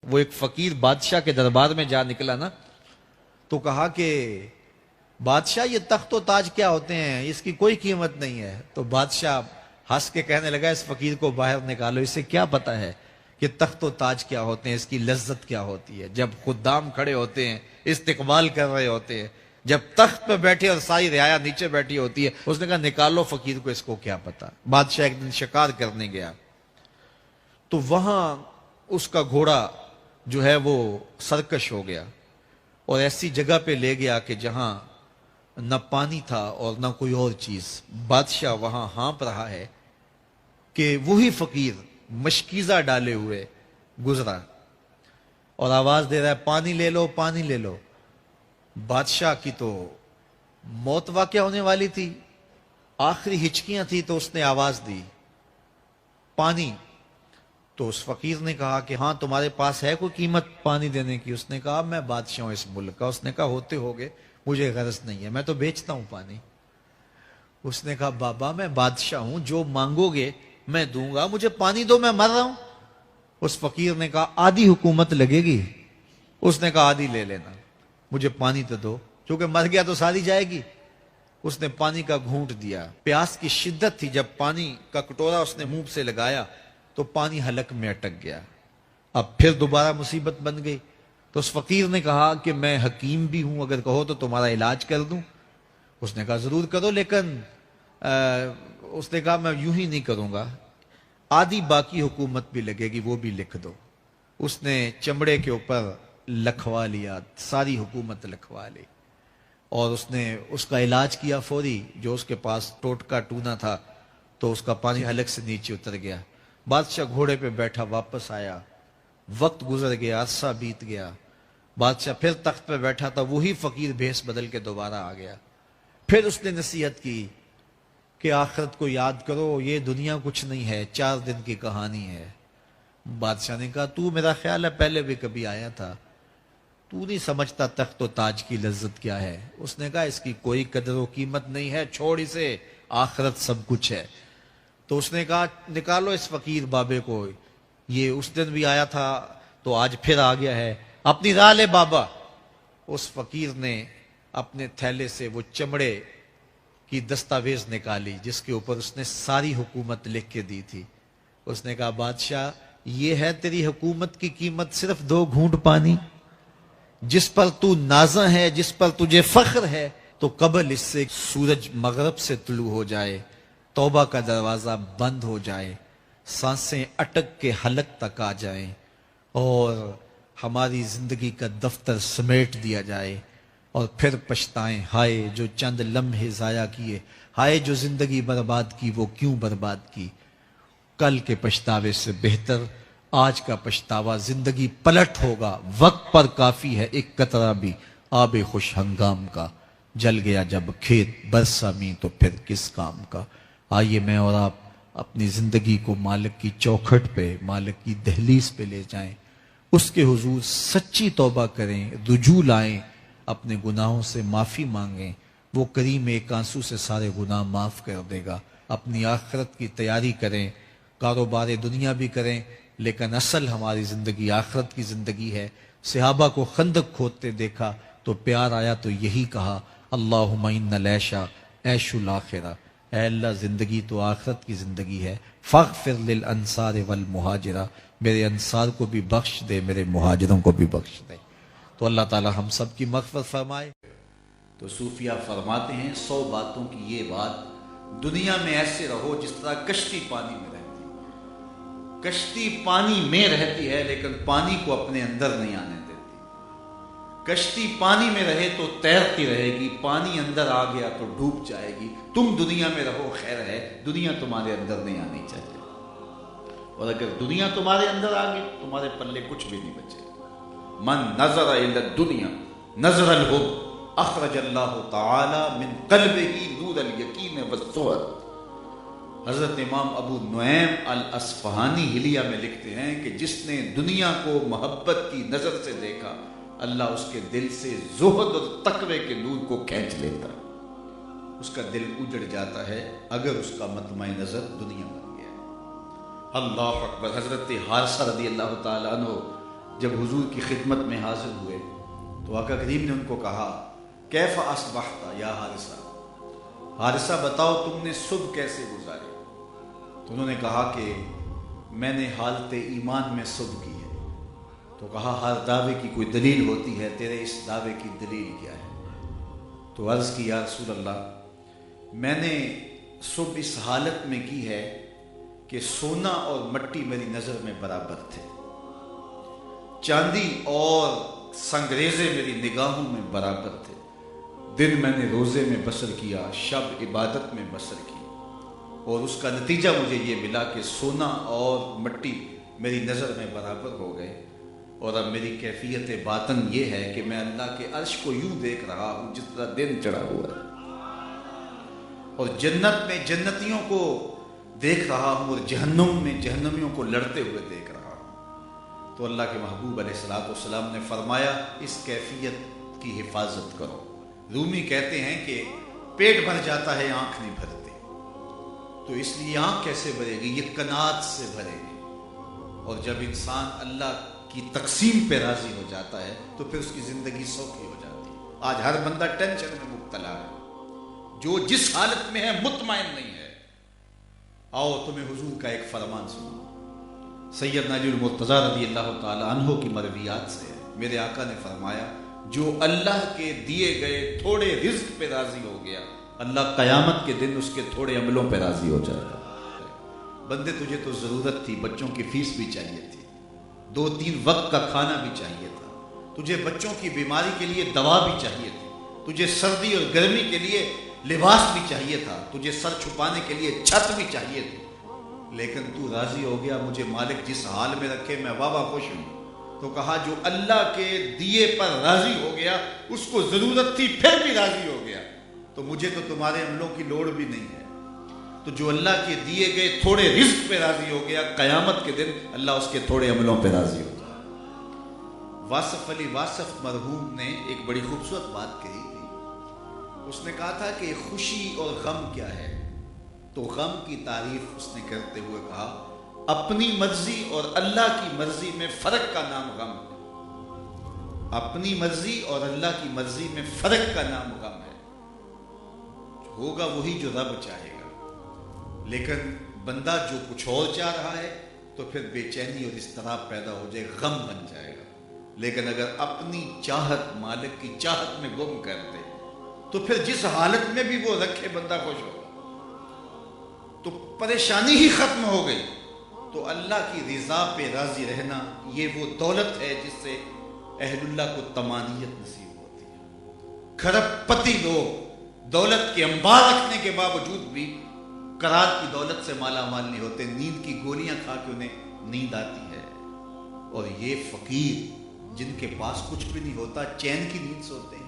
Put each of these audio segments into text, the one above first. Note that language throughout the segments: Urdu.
وہ ایک فقیر بادشاہ کے دربار میں جا نکلا نا، تو کہا کہ بادشاہ یہ تخت و تاج کیا ہوتے ہیں، اس کی کوئی قیمت نہیں ہے۔ تو بادشاہ ہنس کے کہنے لگا اس فقیر کو باہر نکالو، اسے کیا پتا ہے کہ تخت و تاج کیا ہوتے ہیں، اس کی لذت کیا ہوتی ہے۔ جب خدام کھڑے ہوتے ہیں، استقبال کر رہے ہوتے ہیں، جب تخت پہ بیٹھے اور ساری رعایا نیچے بیٹھی ہوتی ہے، اس نے کہا نکالو فقیر کو، اس کو کیا پتا۔ بادشاہ ایک دن شکار کرنے گیا تو وہاں اس کا گھوڑا جو ہے وہ سرکش ہو گیا اور ایسی جگہ پہ لے گیا کہ جہاں نہ پانی تھا اور نہ کوئی اور چیز۔ بادشاہ وہاں ہانپ رہا ہے کہ وہی فقیر مشکیزہ ڈالے ہوئے گزرا اور آواز دے رہا ہے پانی لے لو، پانی لے لو۔ بادشاہ کی تو موت واقع ہونے والی تھی، آخری ہچکیاں تھی، تو اس نے آواز دی پانی۔ تو اس فقیر نے کہا کہ ہاں تمہارے پاس ہے کوئی قیمت پانی دینے کی؟ اس نے کہا میں بادشاہ ہوں اس ملک کا۔ اس نے کہا ہوتے ہوگے، مجھے غرض نہیں ہے، میں تو بیچتا ہوں پانی۔ اس نے کہا بابا میں بادشاہ ہوں، جو مانگو گے میں دوں گا، مجھے پانی دو، میں مر رہا ہوں۔ اس فقیر نے کہا آدھی حکومت لگے گی۔ اس نے کہا آدھی لے لینا، مجھے پانی تو دو، کیونکہ مر گیا تو ساری جائے گی۔ اس نے پانی کا گھونٹ دیا، پیاس کی شدت تھی، جب پانی کا کٹورا اس نے منہ سے لگایا تو پانی حلق میں اٹک گیا۔ اب پھر دوبارہ مصیبت بن گئی۔ تو اس فقیر نے کہا کہ میں حکیم بھی ہوں، اگر کہو تو تمہارا علاج کر دوں۔ اس نے کہا ضرور کرو، لیکن اس نے کہا میں یوں ہی نہیں کروں گا، آدھی باقی حکومت بھی لگے گی، وہ بھی لکھ دو۔ اس نے چمڑے کے اوپر لکھوا لیا، ساری حکومت لکھوا لی، اور اس نے اس کا علاج کیا فوری۔ جو اس کے پاس ٹوٹکا ٹونا تھا تو اس کا پانی حلق سے نیچے اتر گیا۔ بادشاہ گھوڑے پہ بیٹھا واپس آیا، وقت گزر گیا، عرصہ بیت گیا۔ بادشاہ پھر تخت پہ بیٹھا تھا، وہی فقیر بھیس بدل کے دوبارہ آ گیا۔ پھر اس نے نصیحت کی کہ آخرت کو یاد کرو، یہ دنیا کچھ نہیں ہے، 4 دن کی کہانی ہے۔ بادشاہ نے کہا تو میرا خیال ہے پہلے بھی کبھی آیا تھا، تو نہیں سمجھتا تخت و تاج کی لذت کیا ہے۔ اس نے کہا اس کی کوئی قدر و قیمت نہیں ہے، چھوڑ اسے، آخرت سب کچھ ہے۔ تو اس نے کہا نکالو اس فقیر بابے کو، یہ اس دن بھی آیا تھا تو آج پھر آ گیا ہے، اپنی راہ لے بابا۔ اس فقیر نے اپنے تھیلے سے وہ چمڑے کی دستاویز نکالی جس کے اوپر اس نے ساری حکومت لکھ کے دی تھی۔ اس نے کہا بادشاہ یہ ہے تیری حکومت کی قیمت، صرف 2 گھونٹ پانی، جس پر تو نازاں ہے، جس پر تجھے فخر ہے، تو قبل اس سے سورج مغرب سے طلوع ہو جائے، توبہ کا دروازہ بند ہو جائے، سانسیں اٹک کے حلق تک آ جائیں، اور ہماری زندگی کا دفتر سمیٹ دیا جائے، اور پھر پچھتائیں ہائے جو چند لمحے ضائع کیے، ہائے جو زندگی برباد کی وہ کیوں برباد کی۔ کل کے پچھتاوے سے بہتر آج کا پچھتاوا، زندگی پلٹ ہوگا، وقت پر کافی ہے ایک قطرہ بھی آب خوش ہنگام کا، جل گیا جب کھیت برسا می تو پھر کس کام کا۔ آئیے میں اور آپ اپنی زندگی کو مالک کی چوکھٹ پہ، مالک کی دہلیز پہ لے جائیں، اس کے حضور سچی توبہ کریں، رجوع لائیں، اپنے گناہوں سے معافی مانگیں، وہ کریم ایک آنسو سے سارے گناہ معاف کر دے گا۔ اپنی آخرت کی تیاری کریں، کاروبار دنیا بھی کریں، لیکن اصل ہماری زندگی آخرت کی زندگی ہے۔ صحابہ کو خندق کھودتے دیکھا تو پیار آیا تو یہی کہا اللہم ان العیشہ عیش الاخرہ، اے اللہ زندگی تو آخرت کی زندگی ہے، فاغفر للانصار والمہاجرہ، میرے انصار کو بھی بخش دے، میرے مہاجروں کو بھی بخش دے۔ تو اللہ تعالی ہم سب کی مغفرت فرمائے۔ تو صوفیہ فرماتے ہیں 100 باتوں کی یہ بات، دنیا میں ایسے رہو جس طرح کشتی پانی میں رہتی ہے۔ کشتی پانی میں رہتی ہے لیکن پانی کو اپنے اندر نہیں آنے دیتی۔ کشتی پانی میں رہے تو تیرتی رہے گی، پانی اندر آ گیا تو ڈوب جائے گی۔ تم دنیا میں رہو خیر ہے، دنیا تمہارے اندر نہیں آنی چاہیے، اور اگر دنیا تمہارے اندر آ گئی تمہارے پلے کچھ بھی نہیں بچے۔ من نظر الی الدنیا نظر الحب اخرج اللہ تعالی من قلبہ نور الیقین والزہد۔ حضرت امام ابو نعیم الاصفہانی حلیہ میں لکھتے ہیں کہ جس نے دنیا کو محبت کی نظر سے دیکھا، اللہ اس کے دل سے زہد اور تقوی کے نور کو کھینچ لیتا ہے، اس کا دل اجڑ جاتا ہے اگر اس کا مطمع نظر دنیا بن گیا۔ اللہ اکبر۔ حضرت حارثہ رضی اللہ تعالیٰ عنہ جب حضور کی خدمت میں حاضر ہوئے تو آقا کریم نے ان کو کہا کیف اصبحت یا حارثہ، حارثہ بتاؤ تم نے صبح کیسے گزاری؟ تو انہوں نے کہا کہ میں نے حالت ایمان میں صبح کی ہے۔ تو کہا ہر دعوے کی کوئی دلیل ہوتی ہے، تیرے اس دعوے کی دلیل کیا ہے؟ تو عرض کی یا رسول اللہ میں نے صبح اس حالت میں کی ہے کہ سونا اور مٹی میری نظر میں برابر تھے، چاندی اور سنگریزے میری نگاہوں میں برابر تھے، دن میں نے روزے میں بسر کیا، شب عبادت میں بسر کی، اور اس کا نتیجہ مجھے یہ ملا کہ سونا اور مٹی میری نظر میں برابر ہو گئے، اور اب میری کیفیت باطن یہ ہے کہ میں اللہ کے عرش کو یوں دیکھ رہا ہوں جس طرح دن چڑھا ہوا ہے، اور جنت میں جنتیوں کو دیکھ رہا ہوں، اور جہنم میں جہنمیوں کو لڑتے ہوئے دیکھ رہا ہوں۔ تو اللہ کے محبوب علیہ الصلوۃ والسلام نے فرمایا اس کیفیت کی حفاظت کرو۔ رومی کہتے ہیں کہ پیٹ بھر جاتا ہے آنکھ نہیں بھرتی، تو اس لیے آنکھ کیسے بھرے گی؟ یہ قناعت سے بھرے گی، اور جب انسان اللہ کی تقسیم پہ راضی ہو جاتا ہے تو پھر اس کی زندگی سوکھی ہو جاتی ہے۔ آج ہر بندہ ٹینشن میں مبتلا ہے، جو جس حالت میں ہے مطمئن نہیں ہے۔ آؤ تمہیں حضور کا ایک فرمان سنو، سیدنا علی المرتضیٰ رضی اللہ تعالی عنہ کی مرویات سے ہے۔ میرے آقا نے فرمایا جو اللہ کے دیے گئے تھوڑے رزق پہ راضی ہو گیا، اللہ قیامت کے دن اس کے تھوڑے عملوں پہ راضی ہو جائے گا۔ بندے تجھے تو ضرورت تھی، بچوں کی فیس بھی چاہیے تھی، 2-3 وقت کا کھانا بھی چاہیے تھا، تجھے بچوں کی بیماری کے لیے دوا بھی چاہیے تھی، تجھے سردی اور گرمی کے لیے لباس بھی چاہیے تھا، تجھے سر چھپانے کے لیے چھت بھی چاہیے تھی، لیکن تو راضی ہو گیا مجھے مالک جس حال میں رکھے میں واہ خوش ہوں۔ تو کہا جو اللہ کے دیے پر راضی ہو گیا، اس کو ضرورت تھی پھر بھی راضی ہو گیا، تو مجھے تو تمہارے عملوں کی لوڑ بھی نہیں ہے۔ تو جو اللہ کے دیے گئے تھوڑے رزق پہ راضی ہو گیا، قیامت کے دن اللہ اس کے تھوڑے عملوں پہ راضی ہو گیا۔ واصف علی واصف مرحوم نے ایک بڑی خوبصورت بات کہی تھی، اس نے کہا تھا کہ خوشی اور غم کیا ہے؟ تو غم کی تعریف اس نے کرتے ہوئے کہا اپنی مرضی اور اللہ کی مرضی میں فرق کا نام غم ہے، اپنی مرضی اور اللہ کی مرضی میں فرق کا نام غم ہے۔ ہوگا وہی جو رب چاہے گا، لیکن بندہ جو کچھ اور چاہ رہا ہے تو پھر بے چینی اور اضطراب پیدا ہو جائے، غم بن جائے گا۔ لیکن اگر اپنی چاہت مالک کی چاہت میں گم کر دے تو پھر جس حالت میں بھی وہ رکھے بندہ خوش ہوگا، تو پریشانی ہی ختم ہو گئی۔ تو اللہ کی رضا پہ راضی رہنا یہ وہ دولت ہے جس سے اہل اللہ کو طمانینت نصیب ہوتی ہے۔ کھرب پتی لوگ دولت کے انبار رکھنے کے باوجود بھی قرار کی دولت سے مالا مال نہیں ہوتے، نیند کی گولیاں کھا کے انہیں نیند آتی ہے، اور یہ فقیر جن کے پاس کچھ بھی نہیں ہوتا چین کی نیند سوتے ہیں،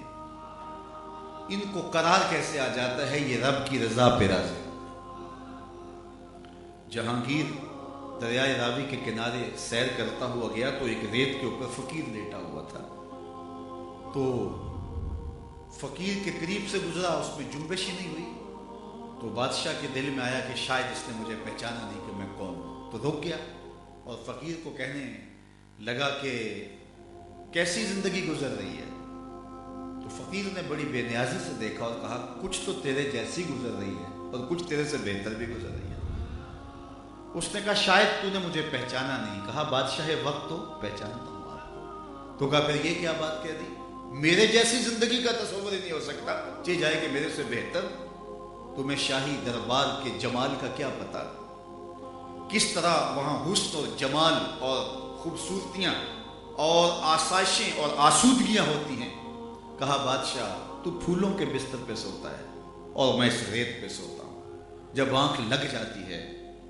ان کو قرار کیسے آ جاتا ہے؟ یہ رب کی رضا پہ راضی۔ جہانگیر دریائے راوی کے کنارے سیر کرتا ہوا گیا تو ایک ریت کے اوپر فقیر لیٹا ہوا تھا، تو فقیر کے قریب سے گزرا، اس میں جنبش ہی نہیں ہوئی، تو بادشاہ کے دل میں آیا کہ شاید اس نے مجھے پہچانا نہیں کہ میں کون ہوں، تو رک گیا اور فقیر کو کہنے لگا کہ کیسی زندگی گزر رہی ہے؟ تو فقیر نے بڑی بے نیازی سے دیکھا اور کہا کچھ تو تیرے جیسی گزر رہی ہے اور کچھ تیرے سے بہتر بھی گزر رہی ہے۔ اس نے کہا شاید تو نے مجھے پہچانا نہیں۔ کہا بادشاہ وقت تو پہچانتا ہوں آپ کو۔ تو کہا پھر یہ کیا بات کہہ دی؟ میرے جیسی زندگی کا تصور ہی نہیں ہو سکتا، چاہے جائے کہ میرے سے بہتر۔ تمہیں شاہی دربار کے جمال کا کیا پتا، کس طرح وہاں حسن اور جمال اور خوبصورتیاں اور آسائشیں اور آسودگیاں ہوتی ہیں۔ کہا بادشاہ تو پھولوں کے بستر پہ سوتا ہے اور میں اس ریت پہ سوتا ہوں، جب آنکھ لگ جاتی ہے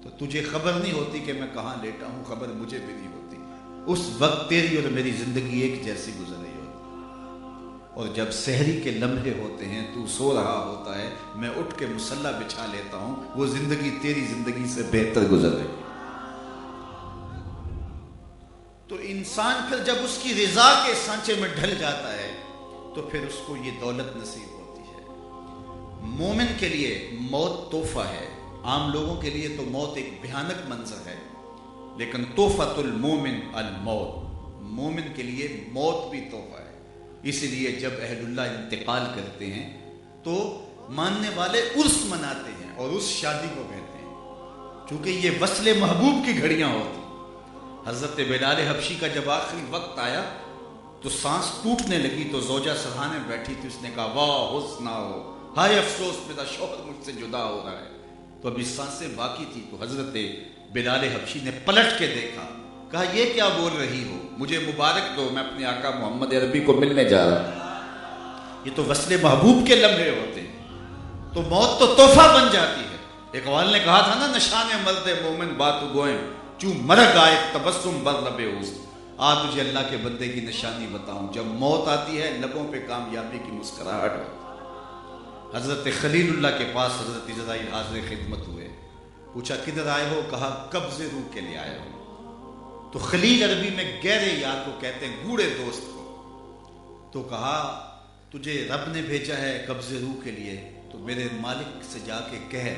تو تجھے خبر نہیں ہوتی کہ میں کہاں لیٹا ہوں، خبر مجھے بھی نہیں ہوتی۔ اس وقت تیری اور میری زندگی ایک جیسی گزر رہی ہوتی، اور جب سحری کے لمحے ہوتے ہیں تو سو رہا ہوتا ہے، میں اٹھ کے مصلی بچھا لیتا ہوں، وہ زندگی تیری زندگی سے بہتر گزر رہی ہے۔ تو انسان پھر جب اس کی رضا کے سانچے میں ڈھل جاتا ہے تو پھر اس کو یہ دولت نصیب ہوتی ہے۔ مومن کے لیے موت تحفہ ہے، عام لوگوں کے لیے تو موت ایک بھیانک منظر ہے، لیکن تحفۃ المومن الموت، مومن کے لیے موت بھی تحفہ ہے. اس لیے جب اہل اللہ انتقال کرتے ہیں تو ماننے والے عرس مناتے ہیں اور اس شادی کو کہتے ہیں، چونکہ یہ وصل محبوب کی گھڑیاں ہوتی. حضرت بلال حبشی کا جب آخری وقت آیا تو سانس ٹوٹنے لگی تو زوجہ سرحانے بیٹھی تھی، اس نے کہا واہ حسنا ہو، ہائے افسوس میرا شوہر مجھ سے جدا ہو رہا ہے. تو ابھی سانسیں باقی تھی تو حضرت بلال حبشی نے پلٹ کے دیکھا، کہا یہ کیا بول رہی ہو، مجھے مبارک دو، میں اپنے آقا محمد عربی کو ملنے جا رہا ہوں. یہ تو وصل محبوب کے لمحے ہوتے ہیں. تو موت تو تحفہ بن جاتی ہے. اقبال نے کہا تھا نا، نشان مرد مومن بات گوئیں چوں مرگ آئے تبسم بر لب اوست. تجھے اللہ کے بندے کی نشانی بتاؤں، جب موت آتی ہے لبوں پہ کامیابی کی مسکراہٹ ہوتی. حضرت خلیل اللہ کے پاس حضرت جبرائیل حاضر خدمت ہوئے. پوچھا کدھر آئے ہو؟ کہا قبض روح کے لیے آئے ہو. تو خلیل عربی میں گہرے یار کو کہتے ہیں، گوڑے دوست کو. تو کہا تجھے رب نے بھیجا ہے قبض روح کے لیے، تو میرے مالک سے جا کے کہہ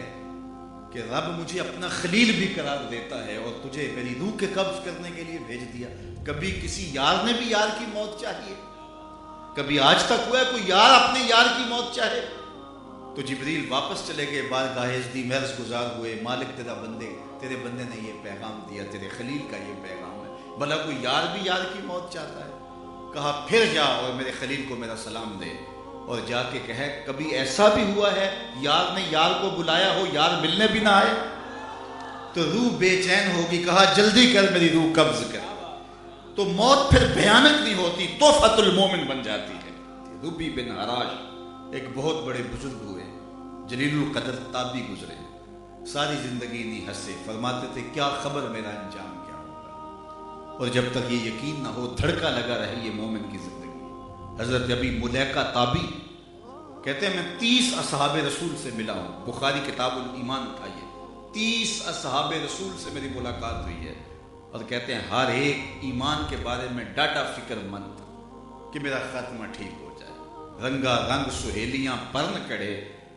کہ رب مجھے اپنا خلیل بھی قرار دیتا ہے اور تجھے میری روح کے قبض کرنے کے لیے بھیج دیا. کبھی کسی یار نے بھی یار کی موت چاہیے؟ کبھی آج تک ہوا ہے کوئی یار اپنے یار کی موت چاہے؟ تو جبریل واپس چلے گئے بارگاہ ازدی، محرز گزار ہوئے، مالک تیرے بندے نے یہ پیغام دیا، تیرے خلیل کا یہ پیغام ہے، بھلا کوئی یار بھی یار کی موت چاہتا ہے؟ کہا پھر جا اور میرے خلیل کو میرا سلام دے اور جا کے کہے کبھی ایسا بھی ہوا ہے یار نے یار کو بلایا ہو، یار ملنے بھی نہ آئے؟ تو روح بے چین ہوگی. کہا جلدی کر میری روح قبض کر. تو موت پھر بھیانک نہیں ہوتی، تحفۃ المومن بن جاتی ہے. ربی بن حراش ایک بہت بڑے بزرگ ہوئے، جلیل القدر تابعی گزرے، ساری زندگی نہیں ہنسے. فرماتے تھے کیا خبر میرا انجام کیا ہوگا، اور جب تک یہ یقین نہ ہو دھڑکا لگا رہے یہ مومن کی زندگی. حضرت ابی ملیکہ تابعی کہتے ہیں میں 30 اصحاب رسول سے ملا ہوں. بخاری کتاب الایمان کا یہ 30 اصحاب رسول سے میری ملاقات ہوئی ہے، اور کہتے ہیں ہر ایک ایمان کے بارے میں ڈاٹا فکر مند تھا کہ میرا خاتمہ ٹھیک ہو جائے. رنگا رنگ سہیلیاں پرن کڑے،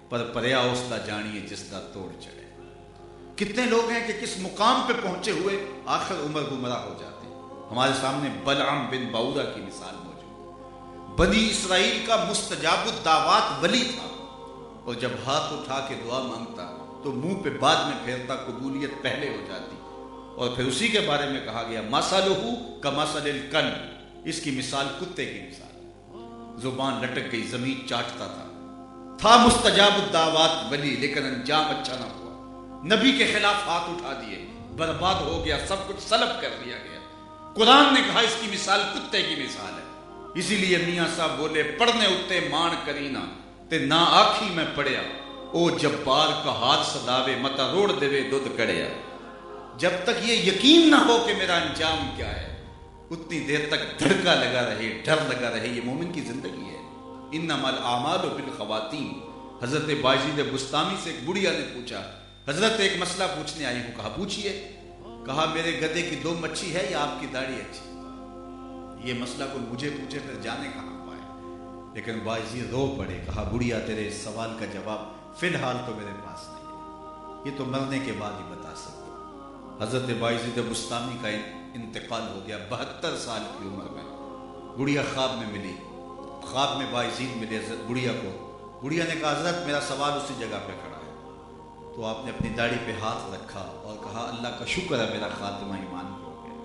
پر پریا اوستا جانیے جس دا توڑ چڑھے. کتنے لوگ ہیں کہ کس مقام پہ پہنچے ہوئے آخر عمر گمراہ ہو جاتے ہیں. ہمارے سامنے بلعام بن باورا کی مثال موجود ہے. بنی اسرائیل کا مستجاب الدعوات ولی تھا، اور جب ہاتھ اٹھا کے دعا مانگتا تو منہ پہ بعد میں پھیرتا، قبولیت پہلے ہو جاتی. اور پھر اسی کے بارے میں کہا گیا مثلہ کمثل الکلب، اس کی مثال کتے کی مثال. زبان لٹک گئی، زمین چاٹتا تھا مستجاب الدعوات ولی، لیکن انجام اچھا نہ ہوا. نبی کے خلاف ہاتھ اٹھا دیے، برباد ہو گیا، سب کچھ سلب کر دیا گیا. قرآن نے کہا اس کی مثال کتے کی مثال ہے. اسی لیے میاں صاحب بولے پڑھنے اتے مان کرینا تے نہ آکھی میں پڑھیا، او جبار کا ہاتھ سداوے متا روڑ دے دودھ کڑیا. جب تک یہ یقین نہ ہو کہ میرا انجام کیا ہے اتنی دیر تک دھڑکا لگا رہے، ڈر لگا رہے. یہ مومن کی زندگی ہے. انما الاعمال بالخواتیم. حضرت بایزید بستامی سے ایک بڑھیا نے پوچھا حضرت ایک مسئلہ پوچھنے آئی ہوں. کہا پوچھئے. کہا میرے گدے کی 2 مچھی ہے یا آپ کی داڑھی اچھی؟ یہ مسئلہ کوئی مجھے پوچھے پھر جانے کہاں پائے. لیکن بایزید رو پڑے. کہا بڑھیا تیرے اس سوال کا جواب فی الحال تو میرے پاس نہیں ہے، یہ تو مرنے کے بعد ہی بتا سکتا. حضرت بایزید بستامی کا انتقال ہو گیا 72 سال کی عمر میں. بڑھیا خواب میں ملی، خواب میں بایزید ملے بڑھیا کو. بڑھیا نے کہا حضرت میرا سوال اسی جگہ پہ کھڑا ہے. تو آپ نے اپنی داڑھی پہ ہاتھ رکھا اور کہا اللہ کا شکر ہے میرا خاتمہ ایمان پہ ہو گیا.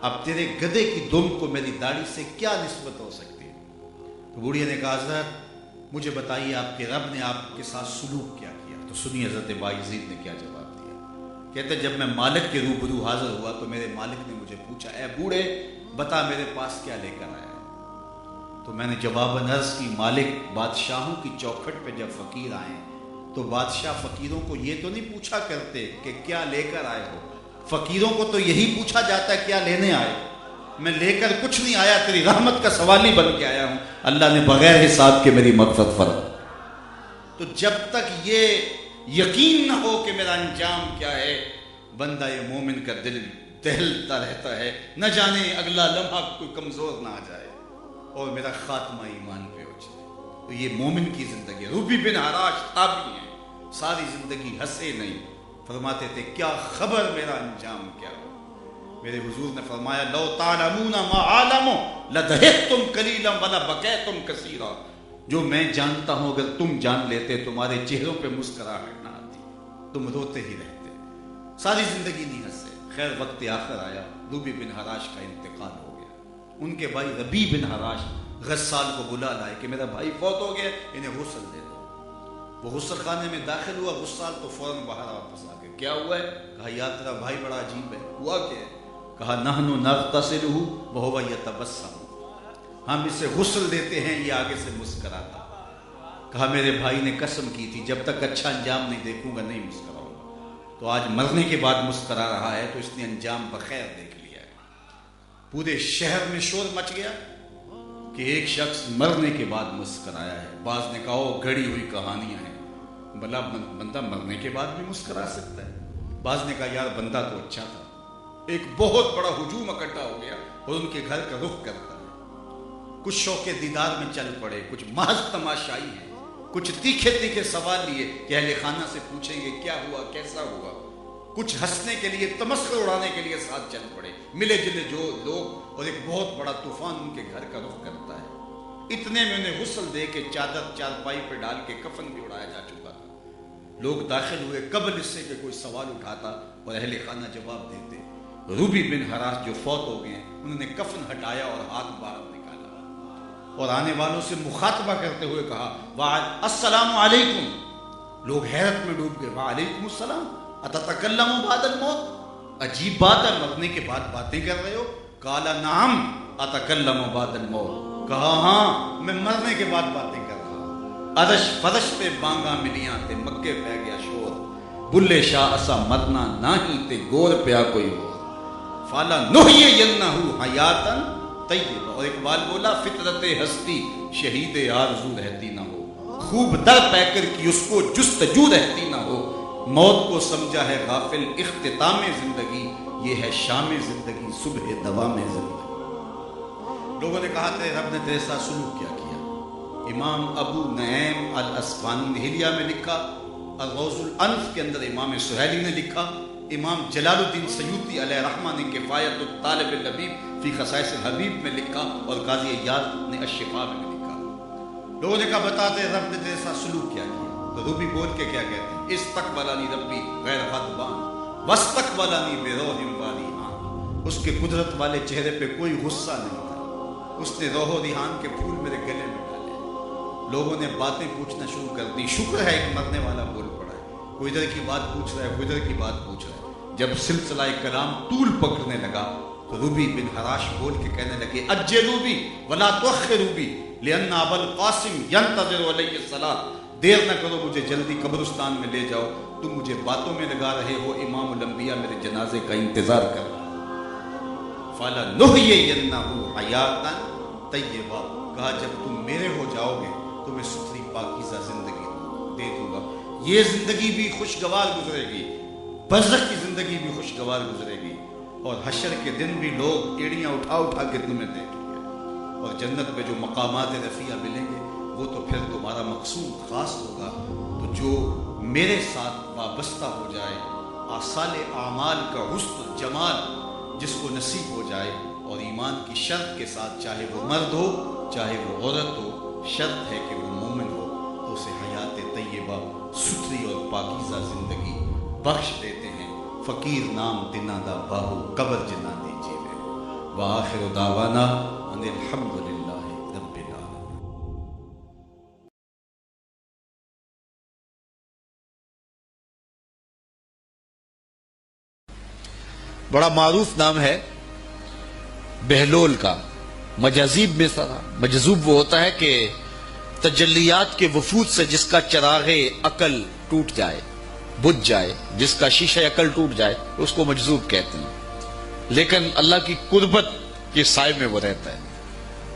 اب تیرے گدے کی دم کو میری داڑھی سے کیا نسبت ہو سکتی ہے؟ تو بڑھیا نے کہا حضرت مجھے بتائیے آپ کے رب نے آپ کے ساتھ سلوک کیا کیا؟ تو سنیے حضرت بایزید نے کیا جواب دیا. کہتے جب میں مالک کے روبرو حاضر ہوا تو میرے مالک نے مجھے پوچھا اے بوڑھے بتا میرے پاس کیا لے کر آیا ہے؟ تو میں نے جواباً عرض کی مالک بادشاہوں کی چوکھٹ پہ جب فقیر آئے تو بادشاہ فقیروں کو یہ تو نہیں پوچھا کرتے کہ کیا لے کر آئے ہو. فقیروں کو تو یہی پوچھا جاتا ہے کیا لینے آئے. میں لے کر کچھ نہیں آیا، تیری رحمت کا سوالی بن کے آیا ہوں. اللہ نے بغیر حساب کے میری مغفرت فرمائی. تو جب تک یہ یقین نہ ہو کہ میرا انجام کیا ہے بندہ یہ مومن کا دل دہلتا رہتا ہے، نہ جانے اگلا لمحہ کوئی کمزور نہ آ جائے اور میرا خاتمہ ایمان پہ ہو جائے. تو یہ مومن کی زندگی ہے. ربی بن حراش تابعی ہیں، ساری زندگی ہنسے نہیں. فرماتے تھے کیا خبر میرا انجام کیا ہو. میرے حضور نے فرمایا لو تعلمون ما عالم لدہقتم قلیلا ولبکیتم کثیرا، جو میں جانتا ہوں اگر تم جان لیتے تمہارے چہروں پہ مسکراہٹ نہ آتی، تم روتے ہی رہتے، ساری زندگی نہیں ہنسے۔ خیر وقت آخر آیا، ربی بن حراش کا انتقال ہو گیا۔ ان کے بھائی ربی بن حراش غسال کو بلا لائے کہ میرا بھائی فوت ہو گیا، انہیں غسل دے دو۔ وہ غسل خانے میں داخل ہوا، غسال تو فوراً باہر واپس آ گئے۔ کیا ہوا ہے؟ کہا یا تیرا بھائی بڑا عجیب ہے۔ ہوا کیا ہے؟ کہا نحن نغتسلہ وہو یتبسم، ہم اسے غسل دیتے ہیں یہ آگے سے مسکراتا۔ کہا میرے بھائی نے قسم کی تھی جب تک اچھا انجام نہیں دیکھوں گا نہیں مسکراؤں گا، تو آج مرنے کے بعد مسکرا رہا ہے تو اس نے انجام بخیر دیکھ لیا ہے۔ پورے شہر میں شور مچ گیا کہ ایک شخص مرنے کے بعد مسکرایا ہے۔ بعض نے کہا گھڑی ہوئی کہانیاں ہیں، بھلا بندہ مرنے کے بعد بھی مسکرا سکتا ہے؟ بعض نے کہا یار بندہ تو اچھا تھا۔ ایک بہت بڑا ہجوم اکٹھا ہو گیا اور ان کے گھر کا رخ کرتا ہے۔ کچھ شوق دیدار میں چل پڑے، کچھ محض تماشائی ہیں، کچھ تیکھے تیکھے سوال لیے کہ اہل خانہ سے پوچھیں گے کیا ہوا کیسا ہوا، کچھ ہنسنے کے لیے تمسخر اڑانے کے لیے ساتھ چل پڑے، ملے جلے جو لوگ، اور ایک بہت بڑا طوفان ان کے گھر کا رخ کرتا ہے۔ اتنے میں انہیں غسل دے کے چادر چارپائی پہ ڈال کے کفن بھی اڑایا جا چکا تھا۔ لوگ داخل ہوئے قبل اس سے کہ کوئی سوال اٹھاتا اور اہل خانہ جواب دیتے۔ ربی بن حراش جو فوت ہو گئے انہوں نے کفن ہٹایا اور ہاتھ باہر نکالا اور آنے والوں سے مخاطبہ کرتے ہوئے کہا السلام علیکم۔ لوگ حیرت میں ڈوب گئے، وعلیکم السلام اتتکلم بعد الموت، عجیب بات ہے مرنے کے بعد باتیں کر رہے ہو؟ قال نعم اتکلم بعد الموت، کہا ہاں میں مرنے کے بعد باتیں کر رہا ہوں۔ عرش فرش پہ بانگا ملیاں تے مکے پہ گیا شور، بلے شاہ اسا مرنا نہ ہی تے گور پیا کوئی ہو، فالا نحیینہ حیاتا طیبہ۔ اور اقبال بولا فطرت ہستی شہید آرزو رہتی نہ ہو، خوب در پہ کر کی اس کو جستجو رہتی نہ ہو، موت کو سمجھا ہے غافل اختتام زندگی، یہ ہے شام زندگی صبح دوام زندگی۔ لوگوں نے کہا تھے رب نے تیرے ساتھ سلوک کیا کیا؟ امام ابو نعیم الاصفہانی نے حلیہ میں لکھا، الغوث الانف کے اندر امام سہیلی نے لکھا، امام جلال الدین سیوطی علیہ رحمہ نے کفایت الطالب اللبیب فی خصائص الحبیب میں لکھا، اور قاضی عیاض نے الشفاء میں لکھا۔ لوگوں نے کہا بتاتے رب نے تیرے ساتھ سلوک کیا کیا؟ تو ربی بول کے کیا کہتے ہیں؟ استقبلنی ربی غیر غضبان واستقبلنی بروح واریحان، اس کے قدرت والے چہرے پہ کوئی غصہ نہیں تھا، اس نے روح و ریحان کے پھول میرے گلے میں ڈالے۔ لوگوں نے باتیں پوچھنا شروع کر دی، شکر ہے ایک مرنے والا بول پڑا ہے، کوئی ادھر کی بات پوچھ رہا ہے کوئی ادھر کی بات پوچھ رہا ہے۔ جب سلسلہ کلام طول پکڑنے لگا تو ربی بن حراش بول کے کہنے لگے اجلوا بی ولا تؤخروا بی لان ابا القاسم ينتظر علی الصلاۃ، دیر نہ کرو مجھے جلدی قبرستان میں لے جاؤ، تم مجھے باتوں میں لگا رہے ہو، امام الانبیاء میرے جنازے کا انتظار کر رہا ہے۔ فلا نحیینہ حیاتا طیبہ، کہا جب تم میرے ہو جاؤ گے تو میں ستھری پاکیزہ زندگی دے دوں گا، یہ زندگی بھی خوشگوار گزرے گی، برزخ کی زندگی بھی خوشگوار گزرے گی، اور حشر کے دن بھی لوگ ایڑیاں اٹھا اٹھا کے تمہیں دیکھیں گے، اور جنت میں جو مقامات رفیع ملیں گے وہ تو پھر تمہارا مقصود خاص ہوگا۔ تو جو میرے ساتھ وابستہ ہو جائے، آثال اعمال کا حسن جمال جس کو نصیب ہو جائے، اور ایمان کی شرط کے ساتھ، چاہے وہ مرد ہو چاہے وہ عورت ہو، شرط ہے کہ وہ مومن ہو، تو اسے حیات طیبہ ستھری اور پاکیزہ زندگی بخش دیتے ہیں۔ فقیر نام دنا دا باہو قبر جنا دی جیوے، وآخر دعوانا ان الحمدللہ رب العالمین۔ بڑا معروف نام ہے بہلول کا، مجاذیب میں مجذوب وہ ہوتا ہے کہ تجلیات کے وفود سے جس کا چراغ عقل ٹوٹ جائے، بجھ جائے، جس کا شیشہ عقل ٹوٹ جائے، اس کو مجذوب کہتے ہیں، لیکن اللہ کی قربت کے سائے میں وہ رہتا ہے۔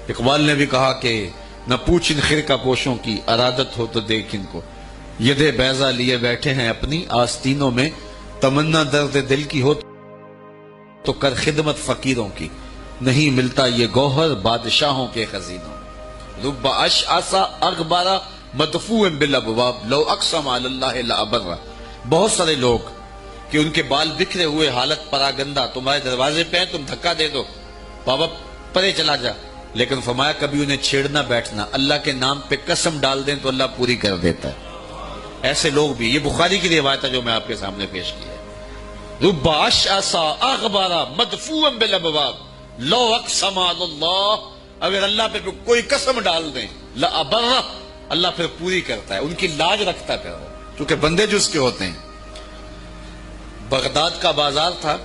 اقبال نے بھی کہا کہ نہ پوچھ ان خرقہ پوشوں کی، ارادت ہو تو دیکھ ان کو، ید بیضا لیے بیٹھے ہیں اپنی آستینوں میں، تمنا درد دل کی ہو تو کر خدمت فقیروں کی، نہیں ملتا یہ گوہر بادشاہوں کے خزینوں میں، رب اشعث اغبر مدفوع بالابواب لو اقسم علی اللہ لابر۔ بہت سارے لوگ کہ ان کے بال بکھرے ہوئے، حالت پراگندہ، تمہارے دروازے پہ ہیں، تم دھکا دے دو، بابا پرے چلا جا. لیکن فرمایا کبھی انہیں چھیڑنا بیٹھنا، اللہ کے نام پہ قسم ڈال دیں تو اللہ پوری کر دیتا ہے. ایسے لوگ بھی، یہ بخاری کی روایت ہے جو میں آپ کے سامنے پیش کی ہے. رب اشعث اغبر مدفوعا بالابواب لو اقسم علی اللہ، اگر اللہ پہ کوئی قسم ڈال دیں لابرہ، اللہ پھر پوری کرتا ہے، ان کی لاج رکھتا ہے پھر، چونکہ بندے جو اس کے ہوتے ہیں. بغداد کا بازار تھا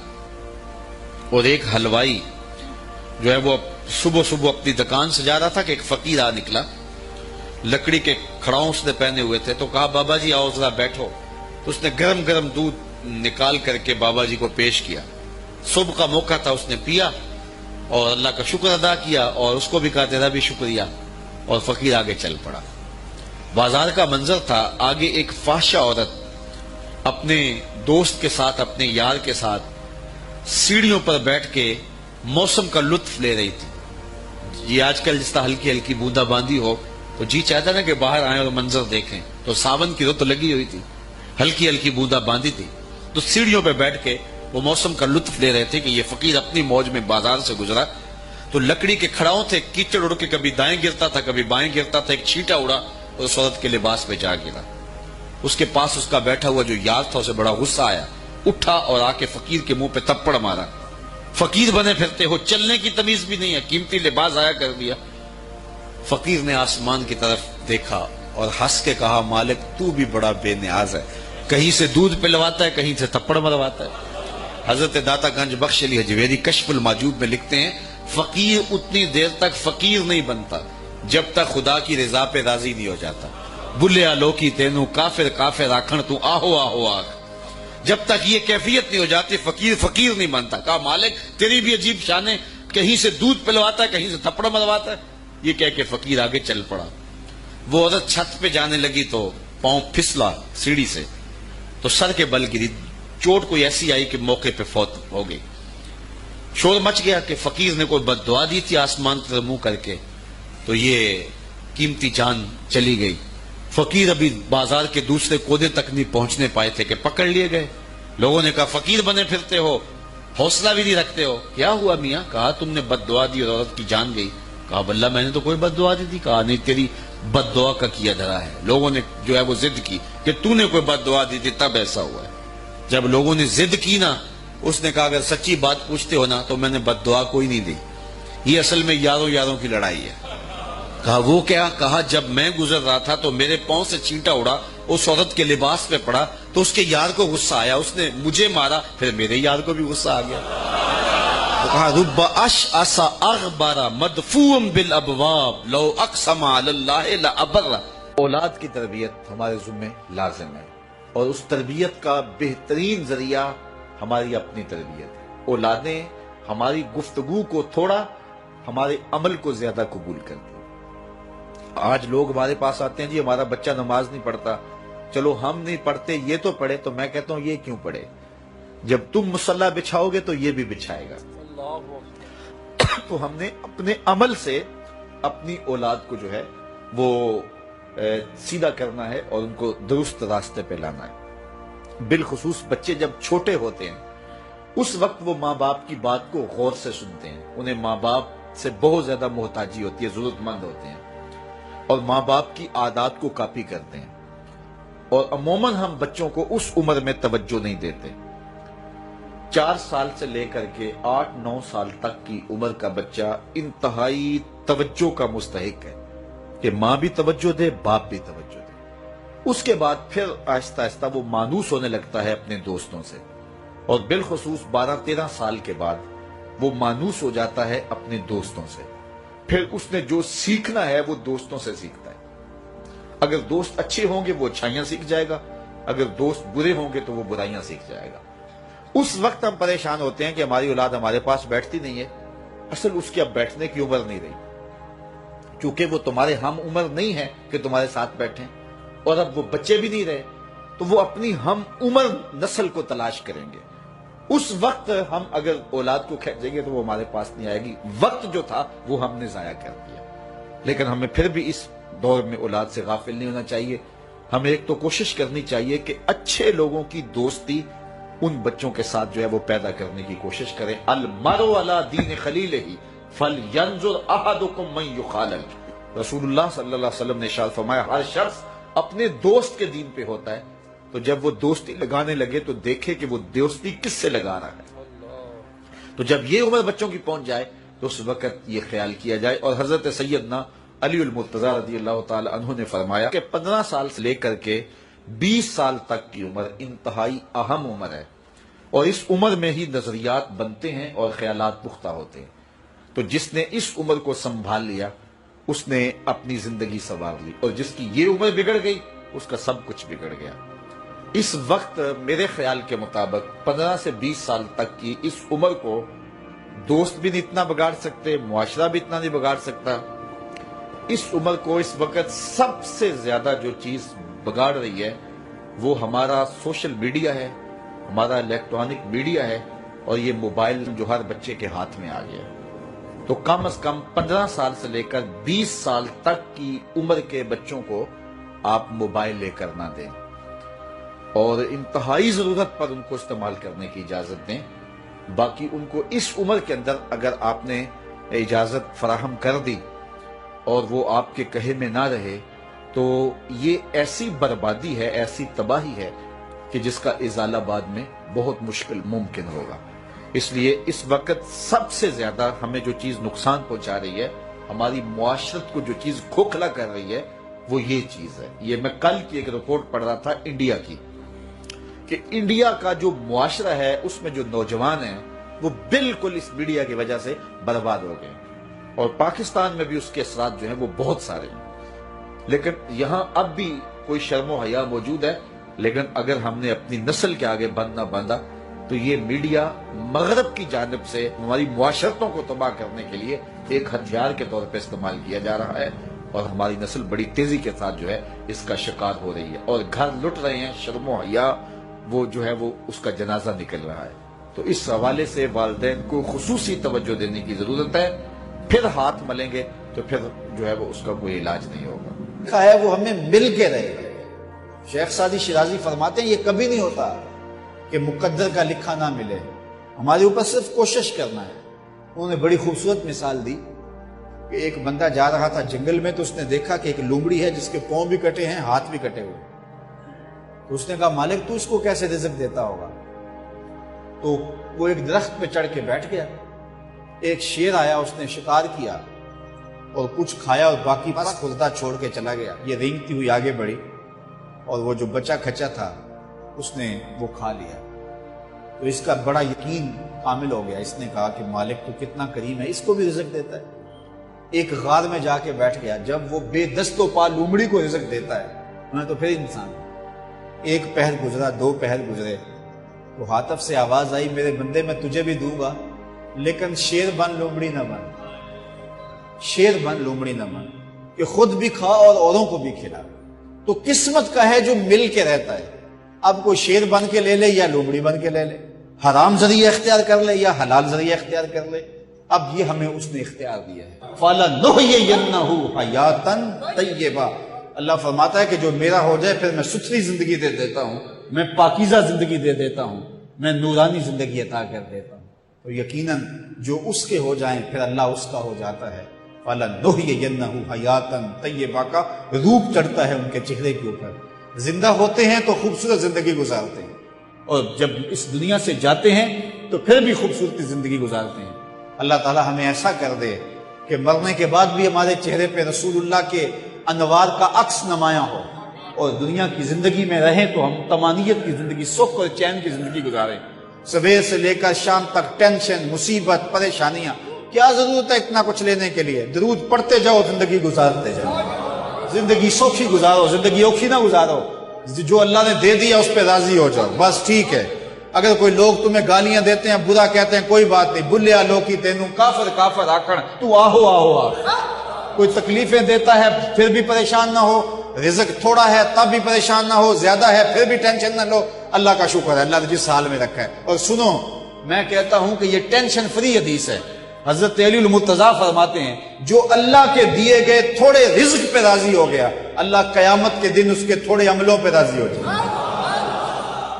اور ایک حلوائی جو ہے وہ صبح صبح اپنی دکان سے جا رہا تھا کہ ایک فقیر آ نکلا، لکڑی کے کھڑاؤں اس نے پہنے ہوئے تھے. تو کہا بابا جی آؤ ذرا بیٹھو. تو اس نے گرم گرم دودھ نکال کر کے بابا جی کو پیش کیا. صبح کا موقع تھا، اس نے پیا اور اللہ کا شکر ادا کیا اور اس کو بھی کہا تیرا بھی شکریہ، اور فقیر آگے چل پڑا. بازار کا منظر تھا، آگے ایک فاحشہ عورت اپنے دوست کے ساتھ، اپنے یار کے ساتھ سیڑھیوں پر بیٹھ کے موسم کا لطف لے رہی تھی. یہ آج کل جس طرح ہلکی ہلکی بوندا باندی ہو تو جی چاہتا نا کہ باہر آئیں اور منظر دیکھیں. تو ساون کی رت لگی ہوئی تھی، ہلکی ہلکی بوندا باندی تھی. تو سیڑھیوں پہ بیٹھ کے وہ موسم کا لطف لے رہے تھے کہ یہ فقیر اپنی موج میں بازار سے گزرا. تو لکڑی کے کھڑاؤں تھے، کیچڑ اڑ کے کبھی دائیں گرتا تھا کبھی بائیں گرتا تھا. ایک چھینٹا اڑا اور اس عورت کے لباس پہ جا گرا. اس کے پاس اس کا بیٹھا ہوا جو یار تھا اسے بڑا غصہ آیا، اٹھا اور آ کے فقیر کے منہ پہ تپڑ مارا. فقیر بنے پھرتے ہو، چلنے کی تمیز بھی نہیں ہے، قیمتی لباس آیا کر دیا. فقیر نے آسمان کی طرف دیکھا اور ہنس کے کہا مالک تو بھی بڑا بے نیاز ہے، کہیں سے دودھ پلواتا ہے کہیں سے تھپڑ مرواتا ہے. حضرت داتا گنج بخش علی حجویری کشف الماجوب میں لکھتے ہیں فقیر اتنی دیر تک فقیر نہیں بنتا جب تک خدا کی رضا پہ راضی نہیں ہو جاتا. بلیا لوکی تینو کافر کافر آکھن تو آہو آہو آکھ، جب تک یہ کیفیت نہیں ہو جاتی فقیر فقیر نہیں بنتا. کہا مالک تیری بھی عجیب شان ہے، کہیں سے دودھ پلواتا ہے کہیں سے تھپڑ مرواتا ہے. یہ کہہ کے فقیر آگے چل پڑا. وہ عورت چھت پہ جانے لگی تو پاؤں پھسلا سیڑھی سے تو سر کے بل گری. چوٹ کوئی ایسی آئی کہ موقع پہ فوت ہو گئی. شور مچ گیا کہ فقیر نے کوئی بد دعا دی تھی آسمان پر منہ کر کے تو یہ قیمتی جان چلی گئی. فقیر ابھی بازار کے دوسرے کونے تک نہیں پہنچنے پائے تھے کہ پکڑ لیے گئے. لوگوں نے کہا فقیر بنے پھرتے ہو، حوصلہ بھی نہیں رکھتے ہو، کیا ہوا میاں؟ کہا تم نے بد دعا دی اور عورت کی جان گئی. کہا بلّہ میں نے تو کوئی بد دعا دی تھی. کہا نہیں تیری بد دعا کا کیا دھرا ہے. لوگوں نے جو ہے وہ ضد کی کہ تو نے کوئی بد دعا دی تھی تب ایسا ہوا ہے. جب لوگوں نے ضد کی نا، اس نے کہا اگر سچی بات پوچھتے ہو نا تو میں نے بد دعا کوئی نہیں دی، یہ اصل میں یاروں یاروں کی لڑائی ہے. کہا وہ کیا؟ کہا جب میں گزر رہا تھا تو میرے پاؤں سے چینٹا اڑا، اس عورت کے لباس پہ پڑا تو اس کے یار کو غصہ آیا، اس نے مجھے مارا، پھر میرے یار کو بھی غصہ آ گیا. تو کہا رب اشعث اغبر مدفوع بالابواب لو اقسم علی اللہ لابر. اولاد کی تربیت ہمارے ذمہ لازم ہے اور اس تربیت کا بہترین ذریعہ ہماری اپنی تربیت ہے. اولادیں ہماری گفتگو کو تھوڑا، ہمارے عمل کو زیادہ قبول کرتی ہیں. آج لوگ ہمارے پاس آتے ہیں جی ہمارا بچہ نماز نہیں پڑھتا. چلو ہم نہیں پڑھتے یہ تو پڑھے. تو میں کہتا ہوں یہ کیوں پڑھے؟ جب تم مصلی بچھاؤ گے تو یہ بھی بچھائے گا. تو ہم نے اپنے عمل سے اپنی اولاد کو جو ہے وہ سیدھا کرنا ہے اور ان کو درست راستے پہ لانا ہے. بالخصوص بچے جب چھوٹے ہوتے ہیں اس وقت وہ ماں باپ کی بات کو غور سے سنتے ہیں. انہیں ماں باپ سے بہت زیادہ محتاجی ہوتی ہے، ضرورت مند ہوتے ہیں اور ماں باپ کی عادات کو کاپی کرتے ہیں. اور عموماً ہم بچوں کو اس عمر میں توجہ نہیں دیتے. 4 سال سے لے کر کے 8-9 سال تک کی عمر کا بچہ انتہائی توجہ کا مستحق ہے کہ ماں بھی توجہ دے، باپ بھی توجہ دے. اس کے بعد پھر آہستہ آہستہ وہ مانوس ہونے لگتا ہے اپنے دوستوں سے، اور بالخصوص 12-13 سال کے بعد وہ مانوس ہو جاتا ہے اپنے دوستوں سے. پھر اس نے جو سیکھنا ہے وہ دوستوں سے سیکھتا ہے. اگر دوست اچھے ہوں گے وہ اچھائیاں سیکھ جائے گا، اگر دوست برے ہوں گے تو وہ برائیاں سیکھ جائے گا. اس وقت ہم پریشان ہوتے ہیں کہ ہماری اولاد ہمارے پاس بیٹھتی نہیں ہے. اصل اس کی اب بیٹھنے کی عمر نہیں رہی، کیونکہ وہ تمہارے ہم عمر نہیں ہے کہ تمہارے ساتھ بیٹھیں، اور اب وہ بچے بھی نہیں رہے تو وہ اپنی ہم عمر نسل کو تلاش کریں گے. اس وقت ہم اگر اولاد کو کھینچیں گے تو وہ ہمارے پاس نہیں آئے گی. وقت جو تھا وہ ہم نے ضائع کر دیا. لیکن ہمیں پھر بھی اس دور میں اولاد سے غافل نہیں ہونا چاہیے. ہمیں ایک تو کوشش کرنی چاہیے کہ اچھے لوگوں کی دوستی ان بچوں کے ساتھ جو ہے وہ پیدا کرنے کی کوشش کریں. المرء علی دین خلیلہ فلینظر احدکم من یخالل. رسول اللہ صلی اللہ علیہ وسلم نے ارشاد فرمایا ہر شخص اپنے دوست کے دین پہ ہوتا ہے، تو جب وہ دوستی لگانے لگے تو دیکھے کہ وہ دوستی کس سے لگا رہا ہے. تو جب یہ عمر بچوں کی پہنچ جائے تو اس وقت یہ خیال کیا جائے. اور حضرت سیدنا علی المرتضیٰ رضی اللہ تعالی عنہ نے فرمایا کہ 15 سال سے لے کر کے 20 سال تک کی عمر انتہائی اہم عمر ہے، اور اس عمر میں ہی نظریات بنتے ہیں اور خیالات پختہ ہوتے ہیں. تو جس نے اس عمر کو سنبھال لیا اس نے اپنی زندگی سنوار لی، اور جس کی یہ عمر بگڑ گئی اس کا سب کچھ بگڑ گیا. اس وقت میرے خیال کے مطابق 15 سے 20 سال تک کی اس عمر کو دوست بھی نہیں اتنا بگاڑ سکتے، معاشرہ بھی اتنا نہیں بگاڑ سکتا. اس عمر کو اس وقت سب سے زیادہ جو چیز بگاڑ رہی ہے وہ ہمارا سوشل میڈیا ہے، ہمارا الیکٹرانک میڈیا ہے، اور یہ موبائل جو ہر بچے کے ہاتھ میں آ گیا. تو کم از کم 15 سال سے لے کر 20 سال تک کی عمر کے بچوں کو آپ موبائل لے کر نہ دیں، اور انتہائی ضرورت پر ان کو استعمال کرنے کی اجازت دیں. باقی ان کو اس عمر کے اندر اگر آپ نے اجازت فراہم کر دی اور وہ آپ کے کہے میں نہ رہے تو یہ ایسی بربادی ہے، ایسی تباہی ہے کہ جس کا ازالہ بعد میں بہت مشکل ممکن ہوگا. اس لیے اس وقت سب سے زیادہ ہمیں جو چیز نقصان پہنچا رہی ہے، ہماری معاشرت کو جو چیز کھوکھلا کر رہی ہے، وہ یہ چیز ہے. یہ میں کل کی ایک رپورٹ پڑھ رہا تھا انڈیا کی، کہ انڈیا کا جو معاشرہ ہے اس میں جو نوجوان ہیں وہ بالکل اس میڈیا کی وجہ سے برباد ہو گئے. اور پاکستان میں بھی اس کے اثرات جو ہیں وہ بہت سارے ہیں. لیکن یہاں اب بھی کوئی شرم و حیا موجود ہے، لیکن اگر ہم نے اپنی نسل کے آگے بند نہ باندھا تو یہ میڈیا مغرب کی جانب سے ہماری معاشرتوں کو تباہ کرنے کے لیے ایک ہتھیار کے طور پہ استعمال کیا جا رہا ہے، اور ہماری نسل بڑی تیزی کے ساتھ جو ہے اس کا شکار ہو رہی ہے، اور گھر لٹ رہے ہیں. شرم و حیا وہ جو ہے وہ اس کا جنازہ نکل رہا ہے. تو اس حوالے سے والدین کو خصوصی توجہ دینے کی ضرورت ہے. پھر ہاتھ ملیں گے تو پھر جو ہے وہ اس کا کوئی علاج نہیں ہوگا. لکھا ہے وہ ہمیں مل کے رہے گا. شیخ سعدی شیرازی فرماتے ہیں یہ کبھی نہیں ہوتا کہ مقدر کا لکھا نہ ملے، ہمارے اوپر صرف کوشش کرنا ہے. انہوں نے بڑی خوبصورت مثال دی کہ ایک بندہ جا رہا تھا جنگل میں، تو اس نے دیکھا کہ ایک لومڑی ہے جس کے پاؤں بھی کٹے ہیں، ہاتھ بھی کٹے ہوئے. تو اس نے کہا مالک تو اس کو کیسے رزق دیتا ہوگا؟ تو وہ ایک درخت پہ چڑھ کے بیٹھ گیا. ایک شیر آیا، اس نے شکار کیا اور کچھ کھایا اور باقی بس خردہ چھوڑ کے چلا گیا. یہ رینگتی ہوئی آگے بڑھی اور وہ جو بچا کھچا تھا اس نے وہ کھا لیا. تو اس کا بڑا یقین کامل ہو گیا. اس نے کہا کہ مالک تو کتنا کریم ہے، اس کو بھی رزق دیتا ہے. ایک غار میں جا کے بیٹھ گیا. جب وہ بے دست و پا لومڑی کو رزق دیتا ہے انہیں تو پھر انسان. ایک پہر گزرا، 2 پہر گزرے، تو ہاتف سے آواز آئی میرے بندے میں تجھے بھی دوں گا، لیکن شیر بن لومڑی نہ بن. شیر بن لومڑی نہ بن کہ خود بھی کھا اور اوروں کو بھی کھلا. تو قسمت کا ہے جو مل کے رہتا ہے. اب کوئی شیر بن کے لے لے یا لومڑی بن کے لے لے، حرام ذریعہ اختیار کر لے یا حلال ذریعہ اختیار کر لے. اب یہ ہمیں اس نے اختیار دیا ہے. فَلَنُحْيِيَنَّهُ حَيَاتًا طَيِّبَةً. اللہ فرماتا ہے کہ جو میرا ہو جائے پھر میں ستھری زندگی دے دیتا ہوں، میں پاکیزہ زندگی دے دیتا ہوں، میں نورانی زندگی عطا کر دیتا ہوں. تو یقیناً جو اس کے ہو جائیں پھر اللہ اس کا ہو جاتا ہے. فَلَنُحْيِيَنَّهُ حَيَاتًا طَيِّبَةً کا روپ چڑھتا ہے ان کے چہرے کے اوپر. زندہ ہوتے ہیں تو خوبصورت زندگی گزارتے ہیں، اور جب اس دنیا سے جاتے ہیں تو پھر بھی خوبصورت زندگی گزارتے ہیں. اللہ تعالی ہمیں ایسا کر دے کہ مرنے کے بعد بھی ہمارے چہرے پہ رسول اللہ کے انوار کا عکس نمایاں ہو، اور دنیا کی زندگی میں رہیں تو ہم طمانیت کی زندگی، سکھ اور چین کی زندگی گزاریں. سویر سے لے کر شام تک ٹینشن، مصیبت، پریشانیاں، کیا ضرورت ہے اتنا کچھ لینے کے لیے؟ درود پڑھتے جاؤ، زندگی گزارتے جاؤ. زندگی سوکھی گزارو، زندگی اوکھی نہ گزارو. جو اللہ نے دے دیا اس پہ راضی ہو جاؤ، بس ٹھیک ہے. اگر کوئی لوگ تمہیں گالیاں دیتے ہیں، برا کہتے ہیں، کوئی بات نہیں. بلیا لوکی تینوں کافر کافر آکھن، تو آہو آہو آ. کوئی تکلیفیں دیتا ہے پھر بھی پریشان نہ ہو. رزق تھوڑا ہے تب بھی پریشان نہ ہو، زیادہ ہے پھر بھی ٹینشن نہ لو. اللہ کا شکر ہے، اللہ نے جس حال میں رکھا ہے. اور سنو، میں کہتا ہوں کہ یہ ٹینشن فری حدیث ہے. حضرت علی المرتضیٰ فرماتے ہیں جو اللہ کے دیے گئے تھوڑے رزق پہ راضی ہو گیا، اللہ قیامت کے دن اس کے تھوڑے عملوں پہ راضی ہو جائے.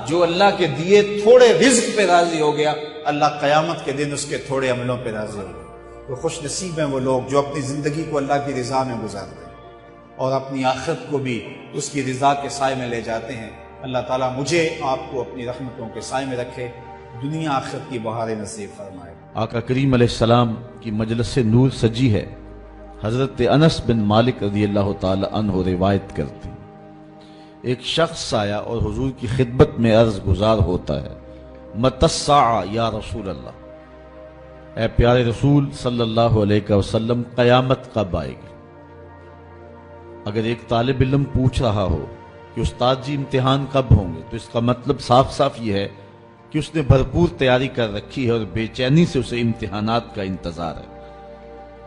جو اللہ کے دیے تھوڑے رزق پہ راضی ہو گیا، اللہ قیامت کے دن اس کے تھوڑے عملوں پہ راضی ہو گیا۔ تو خوش نصیب ہیں وہ لوگ جو اپنی زندگی کو اللہ کی رضا میں گزارتے ہیں اور اپنی آخرت کو بھی اس کی رضا کے سائے میں لے جاتے ہیں۔ اللہ تعالیٰ مجھے آپ کو اپنی رحمتوں کے سائے میں رکھے، دنیا آخرت کی بہاریں نصیب فرمائے۔ آقا کریم علیہ السلام کی مجلس نور سجی ہے۔ حضرت انس بن مالک رضی اللہ تعالی عنہ روایت کرتے ہیں، ایک شخص آیا اور حضور کی خدمت میں عرض گزار ہوتا ہے، متی الساعہ یا رسول اللہ، اے پیارے رسول صلی اللہ علیہ وسلم، قیامت کب آئے گی؟ اگر ایک طالب علم پوچھ رہا ہو کہ استاد جی امتحان کب ہوں گے، تو اس کا مطلب صاف صاف یہ ہے کہ اس نے بھرپور تیاری کر رکھی ہے اور بے چینی سے اسے امتحانات کا انتظار ہے۔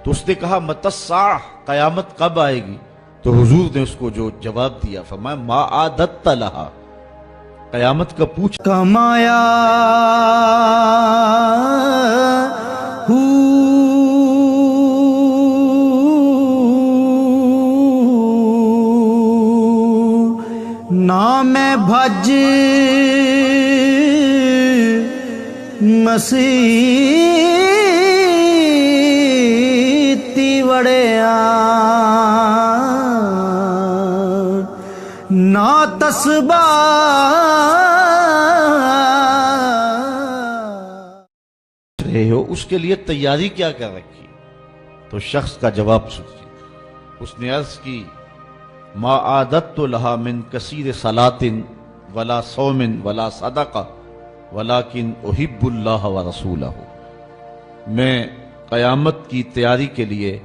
تو اس نے کہا متی الساعہ، قیامت کب آئے گی؟ تو حضور نے اس کو جو جواب دیا، فرمایا ما عادت لہا، قیامت کا پوچھ کمایا نام بھج مسیتی وڑیا نا تسبا رہے ہو، اس کے لیے تیاری کیا کر رکھی؟ تو شخص کا جواب سنیے، اس نے عرض کی ما عادت لہا من کثیر صلاۃ ولا صوم ولا صدقہ ولیکن احب اللہ ورسولہ، میں قیامت کی تیاری کے لیے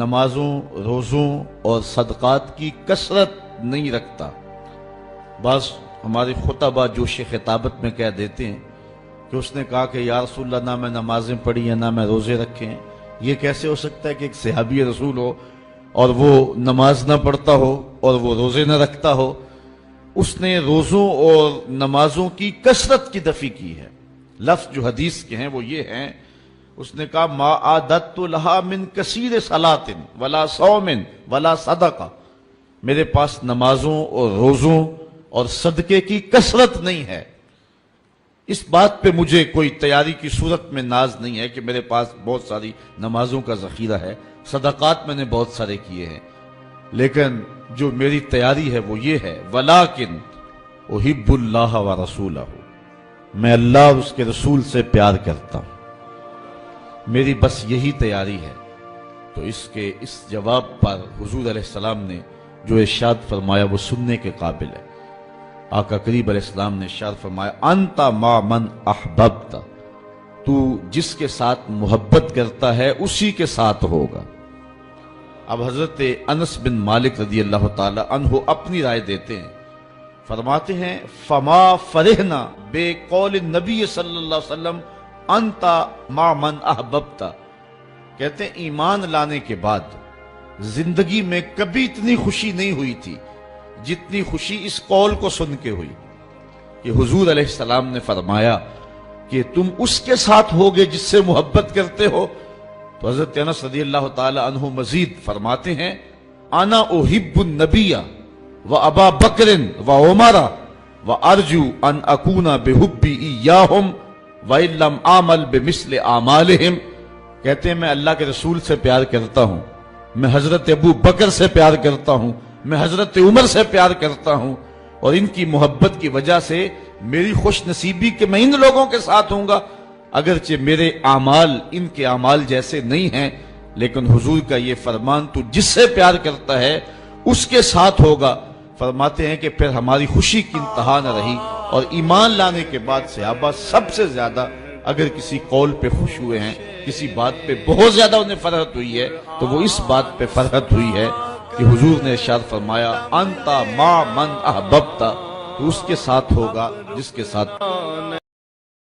نمازوں، روزوں اور صدقات کی کثرت نہیں رکھتا۔ بعض ہمارے خطبہ جوش خطابت میں کہہ دیتے ہیں کہ اس نے کہا کہ یا رسول اللہ، نہ میں نمازیں پڑھی ہیں نہ میں روزے رکھے ہیں۔ یہ کیسے ہو سکتا ہے کہ ایک صحابی رسول ہو اور وہ نماز نہ پڑھتا ہو اور وہ روزے نہ رکھتا ہو؟ اس نے روزوں اور نمازوں کی کثرت کی نفی کی ہے۔ لفظ جو حدیث کے ہیں وہ یہ ہیں، اس نے کہا ما عادت لہا من کثیر صلاۃ ولا صوم ولا صدقہ، میرے پاس نمازوں اور روزوں اور صدقے کی کثرت نہیں ہے۔ اس بات پہ مجھے کوئی تیاری کی صورت میں ناز نہیں ہے کہ میرے پاس بہت ساری نمازوں کا ذخیرہ ہے، صدقات میں نے بہت سارے کیے ہیں، لیکن جو میری تیاری ہے وہ یہ ہے ولیکن احب اللہ ورسولہ، میں اللہ اور اس کے رسول سے پیار کرتا ہوں، میری بس یہی تیاری ہے۔ تو اس جواب پر حضور علیہ السلام نے جو ارشاد فرمایا وہ سننے کے قابل ہے۔ آقا کریم علیہ السلام نے ارشاد فرمایا انت مع من احببت، تو جس کے ساتھ محبت کرتا ہے اسی کے ساتھ ہوگا۔ اب حضرت انس بن مالک رضی اللہ تعالی عنہ اپنی رائے دیتے ہیں، فرماتے ہیں فما فرحنا بے قول النبی صلی اللہ علیہ وسلم انت مع من احببت، کہتے ہیں ایمان لانے کے بعد زندگی میں کبھی اتنی خوشی نہیں ہوئی تھی جتنی خوشی اس قول کو سن کے ہوئی کہ حضور علیہ السلام نے فرمایا کہ تم اس کے ساتھ ہوگے جس سے محبت کرتے ہو۔ تو حضرت انس رضی اللہ تعالی عنہ مزید فرماتے ہیں انا احب النبی و ابا بکر و عمر و ارجو ان اکون بحبی ایاہم و ان لم اعمل بمثل اعمالہم، کہتے ہیں میں اللہ کے رسول سے پیار کرتا ہوں، میں حضرت ابو بکر سے پیار کرتا ہوں، میں حضرت عمر سے پیار کرتا ہوں، اور ان کی محبت کی وجہ سے میری خوش نصیبی کہ میں ان لوگوں کے ساتھ ہوں گا، اگرچہ میرے اعمال ان کے اعمال جیسے نہیں ہیں، لیکن حضور کا یہ فرمان تو جس سے پیار کرتا ہے اس کے ساتھ ہوگا۔ فرماتے ہیں کہ پھر ہماری خوشی کی انتہا نہ رہی، اور ایمان لانے کے بعد صحابہ سب سے زیادہ اگر کسی قول پہ خوش ہوئے ہیں، کسی بات پہ بہت زیادہ انہیں فرحت ہوئی ہے، تو وہ اس بات پہ فرحت ہوئی ہے کہ حضور نے ارشاد فرمایا انت مع من احببت، تو اس کے ساتھ ہوگا جس کے ساتھ